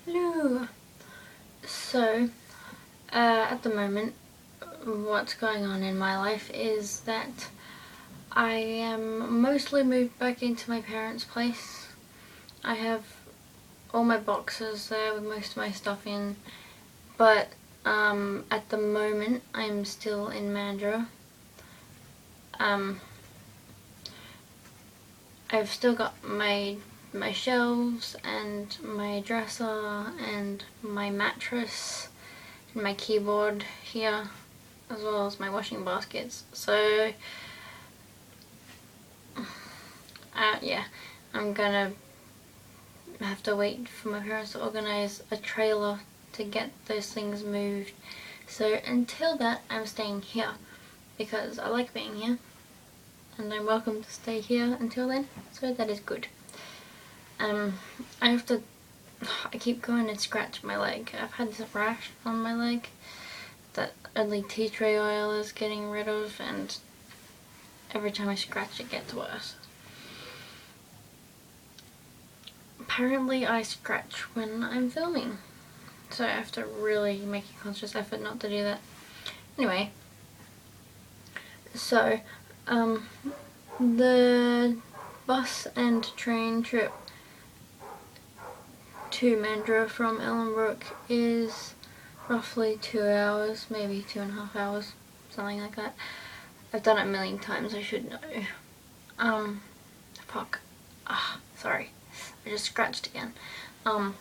Hello. So, at the moment, what's going on in my life is that I am mostly moved back into my parents' place. I have all my boxes there with most of my stuff in, but at the moment I'm still in Mandurah. I've still got my shelves and my dresser and my mattress and my keyboard here, as well as my washing baskets. So yeah, I'm gonna have to wait for my parents to organise a trailer to get those things moved. So until that, I'm staying here because I like being here and I'm welcome to stay here until then, so that is good. I keep going and scratch my leg. I've had this rash on my leg that only tea tree oil is getting rid of, and every time I scratch it gets worse. Apparently I scratch when I'm filming, so I have to really make a conscious effort not to do that. Anyway, so the bus and train trip to Mandurah from Ellenbrook is roughly 2 hours, maybe 2.5 hours, something like that. I've done it a million times, I should know. Fuck. Sorry. I just scratched again. I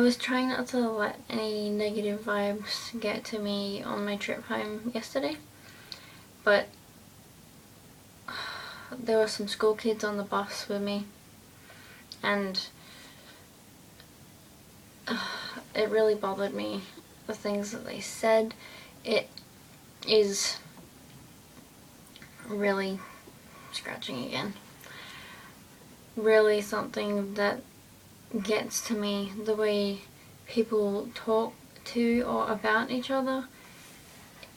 was trying not to let any negative vibes get to me on my trip home yesterday, but there were some school kids on the bus with me, and it really bothered me, the things that they said. It is really scratching again. Really something that gets to me, the way people talk to or about each other.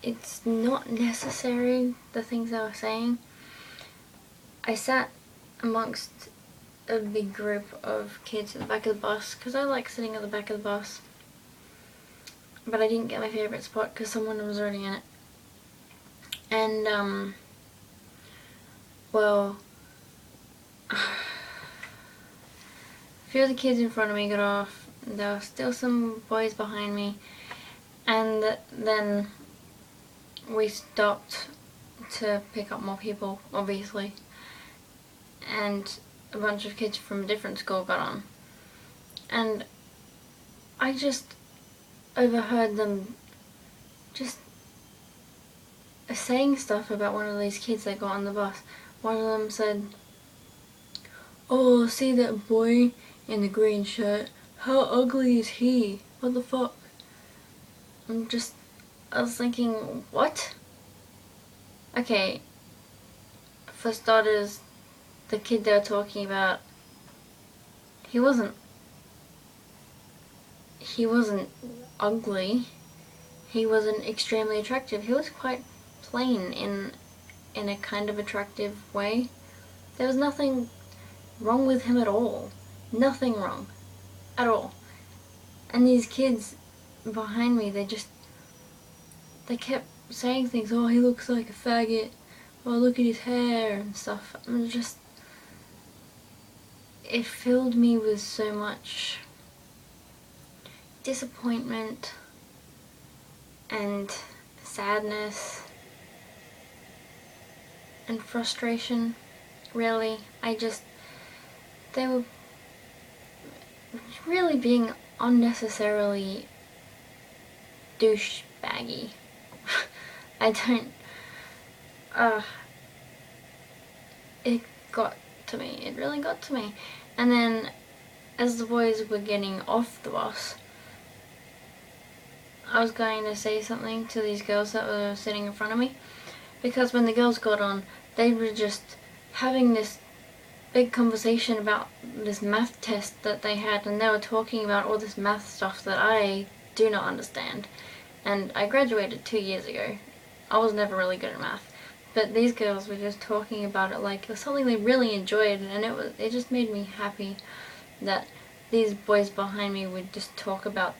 It's not necessary, the things they were saying. I sat amongst a big group of kids at the back of the bus because I like sitting at the back of the bus, but I didn't get my favourite spot because someone was already in it. And well, a few of the kids in front of me got off. There were still some boys behind me, and then we stopped to pick up more people, obviously, and a bunch of kids from a different school got on, and I just overheard them just saying stuff about one of these kids that got on the bus. One of them said, "Oh, see that boy in the green shirt? How ugly is he? What the fuck?" I was thinking, what? Okay, for starters, the kid they were talking about, he wasn't ugly. He wasn't extremely attractive. He was quite plain in a kind of attractive way. There was nothing wrong with him at all. Nothing wrong at all. And these kids behind me, they kept saying things. "Oh, he looks like a faggot. Oh, look at his hair," and stuff. It filled me with so much disappointment and sadness and frustration, really. They were really being unnecessarily douchebaggy. I don't, it got to me. It really got to me. And then, as the boys were getting off the bus, I was going to say something to these girls that were sitting in front of me, because when the girls got on, they were just having this big conversation about this math test that they had, and they were talking about all this math stuff that I do not understand. And I graduated 2 years ago. I was never really good at math, But these girls were just talking about it like it was something they really enjoyed, and it just made me happy that these boys behind me would just talk about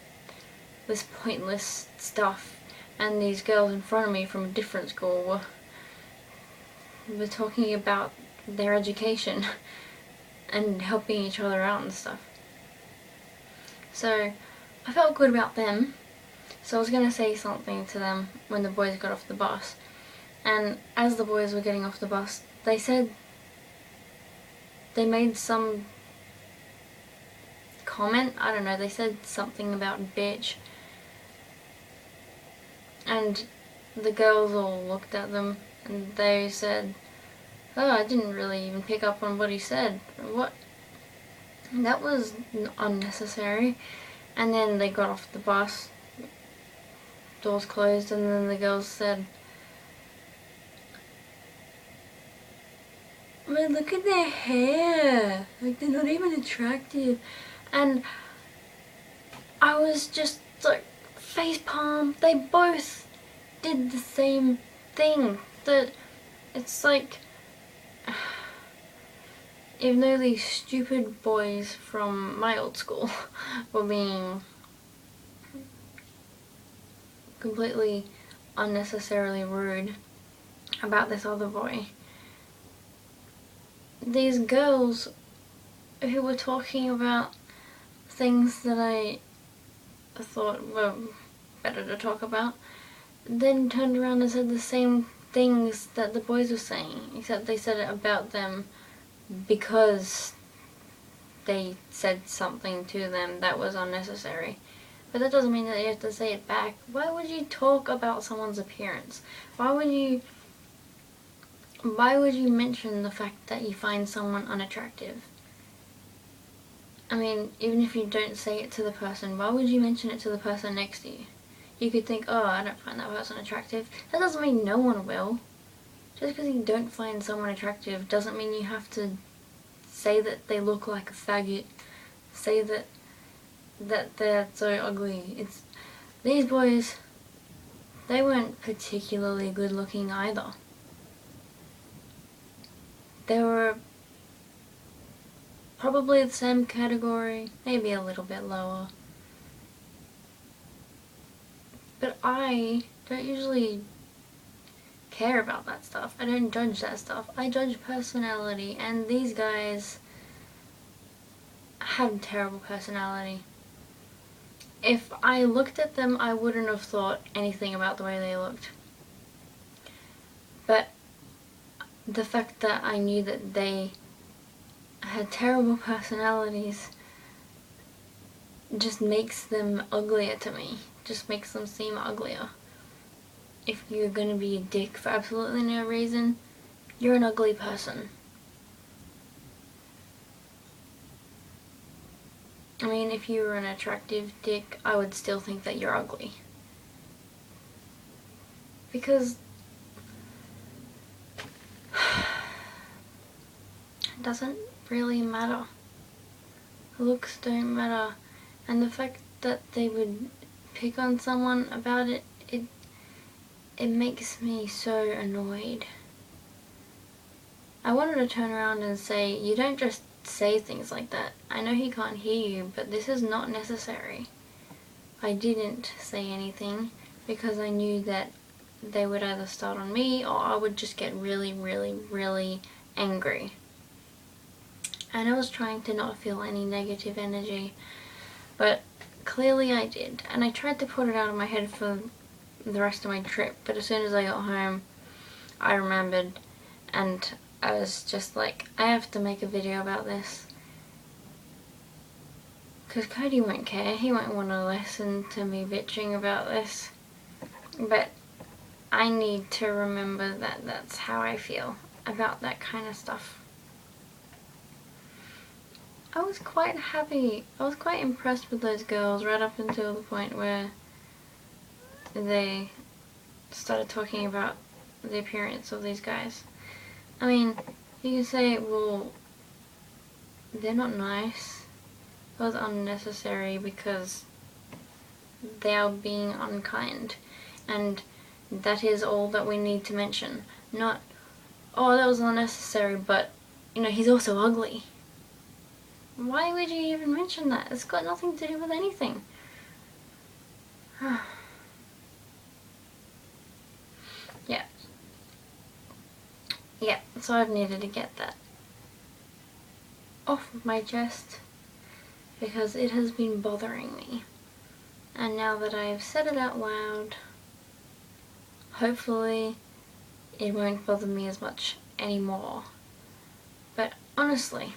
this pointless stuff, and these girls in front of me from a different school were talking about their education and helping each other out and stuff. So I felt good about them. So I was going to say something to them when the boys got off the bus. And as the boys were getting off the bus, they said they made some comment, I don't know, they said something about bitch. And the girls all looked at them and they said, oh, I didn't really even pick up on what he said. What? That was unnecessary. And then they got off the bus, doors closed, and then the girls said, man, look at their hair, like they're not even attractive. And I was just like, facepalm. They both did the same thing. That it's like, even though these stupid boys from my old school were being completely unnecessarily rude about this other boy, these girls who were talking about things that I thought were better to talk about then turned around and said the same things that the boys were saying, except they said it about them because they said something to them that was unnecessary. But that doesn't mean that you have to say it back. Why would you talk about someone's appearance? Why would you mention the fact that you find someone unattractive? I mean, even if you don't say it to the person, why would you mention it to the person next to you? You could think, oh, I don't find that person attractive. That doesn't mean no one will. Just because you don't find someone attractive doesn't mean you have to say that they look like a faggot. Say that they're so ugly. These boys, they weren't particularly good looking either. They were probably the same category, maybe a little bit lower. But I don't usually care about that stuff. I don't judge that stuff. I judge personality, and these guys had terrible personality. If I looked at them, I wouldn't have thought anything about the way they looked. But the fact that I knew that they had terrible personalities just makes them uglier to me. Just makes them seem uglier. If you're gonna be a dick for absolutely no reason, you're an ugly person. I mean, if you were an attractive dick, I would still think that you're ugly. Because it doesn't really matter. Looks don't matter. And the fact that they would pick on someone about it, it makes me so annoyed. I wanted to turn around and say, you don't just say things like that. I know he can't hear you, but this is not necessary. I didn't say anything because I knew that they would either start on me or I would just get really, really, really angry. And I was trying to not feel any negative energy, but clearly I did. And I tried to put it out of my head for the rest of my trip, but as soon as I got home, I remembered, and I was just like, I have to make a video about this. Because Cody won't care, he won't want to listen to me bitching about this. But I need to remember that that's how I feel about that kind of stuff. I was quite happy, I was quite impressed with those girls right up until the point where they started talking about the appearance of these guys. I mean, you can say, well, they're not nice. It was unnecessary because they are being unkind. And that is all that we need to mention. Not, oh, that was unnecessary, but, you know, he's also ugly. Why would you even mention that? It's got nothing to do with anything. Yeah. Yeah, so I've needed to get that off of my chest because it has been bothering me. And now that I've said it out loud, hopefully it won't bother me as much anymore. But honestly,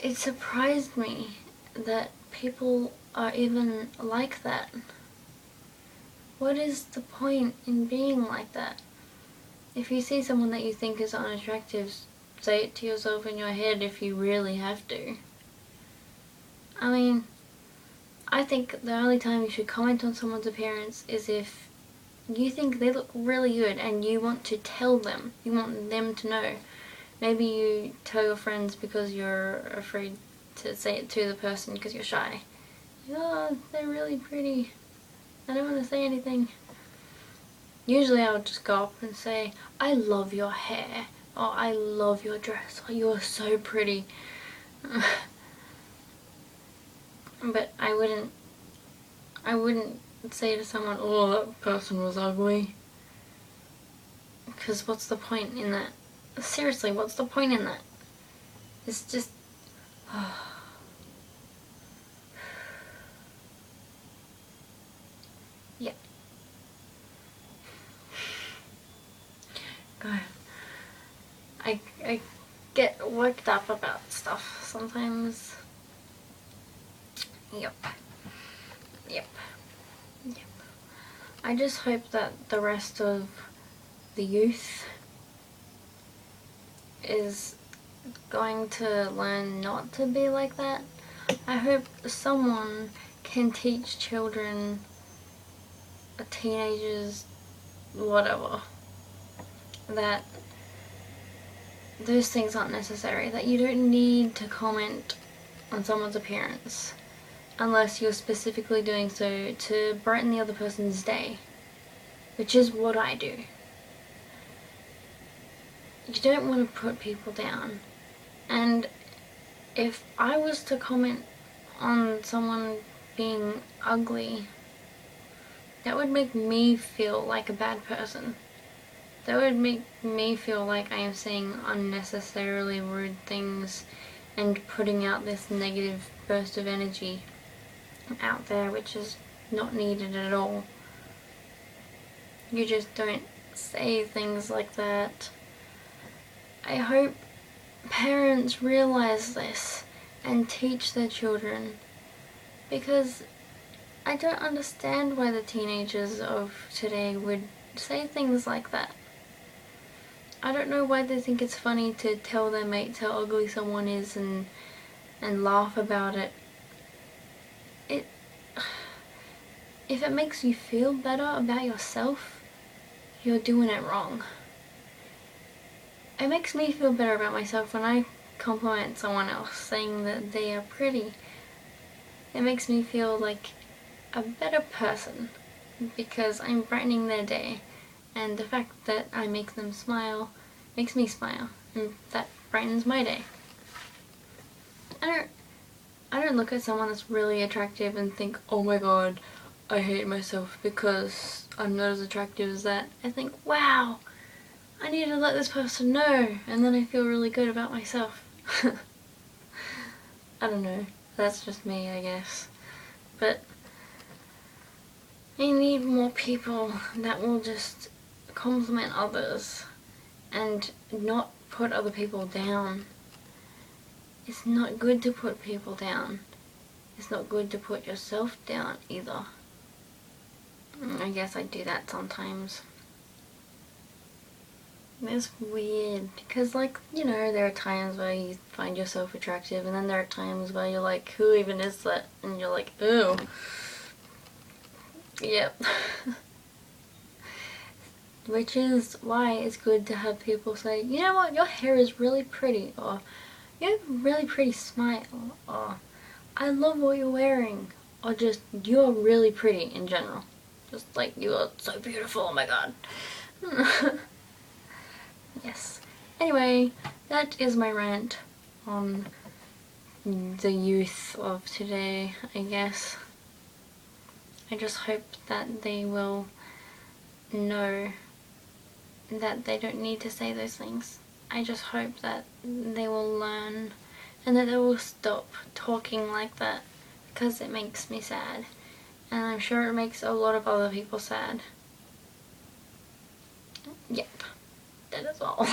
it surprised me that people are even like that. What is the point in being like that? If you see someone that you think is unattractive, say it to yourself in your head if you really have to. I mean, I think the only time you should comment on someone's appearance is if you think they look really good and you want to tell them. You want them to know. Maybe you tell your friends because you're afraid to say it to the person because you're shy. Oh, they're really pretty. I don't want to say anything. Usually I would just go up and say, I love your hair, or I love your dress, or you're so pretty. But I wouldn't say to someone, oh, that person was ugly. Because what's the point in that? Seriously, what's the point in that? It's just... yeah. God. I get worked up about stuff sometimes. Yep. I just hope that the rest of the youth is going to learn not to be like that. I hope someone can teach children, teenagers, whatever, that those things aren't necessary, that you don't need to comment on someone's appearance unless you're specifically doing so to brighten the other person's day, which is what I do. You don't want to put people down, and if I was to comment on someone being ugly, that would make me feel like a bad person. That would make me feel like I am saying unnecessarily rude things and putting out this negative burst of energy out there, which is not needed at all. You just don't say things like that. I hope parents realize this and teach their children, because I don't understand why the teenagers of today would say things like that. I don't know why they think it's funny to tell their mates how ugly someone is and laugh about it. If it makes you feel better about yourself, you're doing it wrong. It makes me feel better about myself when I compliment someone else saying that they are pretty. It makes me feel like a better person because I'm brightening their day, and the fact that I make them smile makes me smile, and that brightens my day. I don't look at someone that's really attractive and think, oh my god, I hate myself because I'm not as attractive as that. I think, wow, I need to let this person know, and then I feel really good about myself. I don't know, that's just me, I guess. But I need more people that will just compliment others and not put other people down. It's not good to put people down. It's not good to put yourself down either. I guess I do that sometimes. It's weird because, like, you know, there are times where you find yourself attractive, and then there are times where you're like, who even is that? And you're like, ooh. Yep. Which is why it's good to have people say, you know what, your hair is really pretty, or you have a really pretty smile, or I love what you're wearing, or just you're really pretty in general. Just like, you are so beautiful, oh my god. Yes. Anyway, that is my rant on the youth of today, I guess. I just hope that they will know that they don't need to say those things. I just hope that they will learn and that they will stop talking like that, because it makes me sad. And I'm sure it makes a lot of other people sad. Yep. That is all.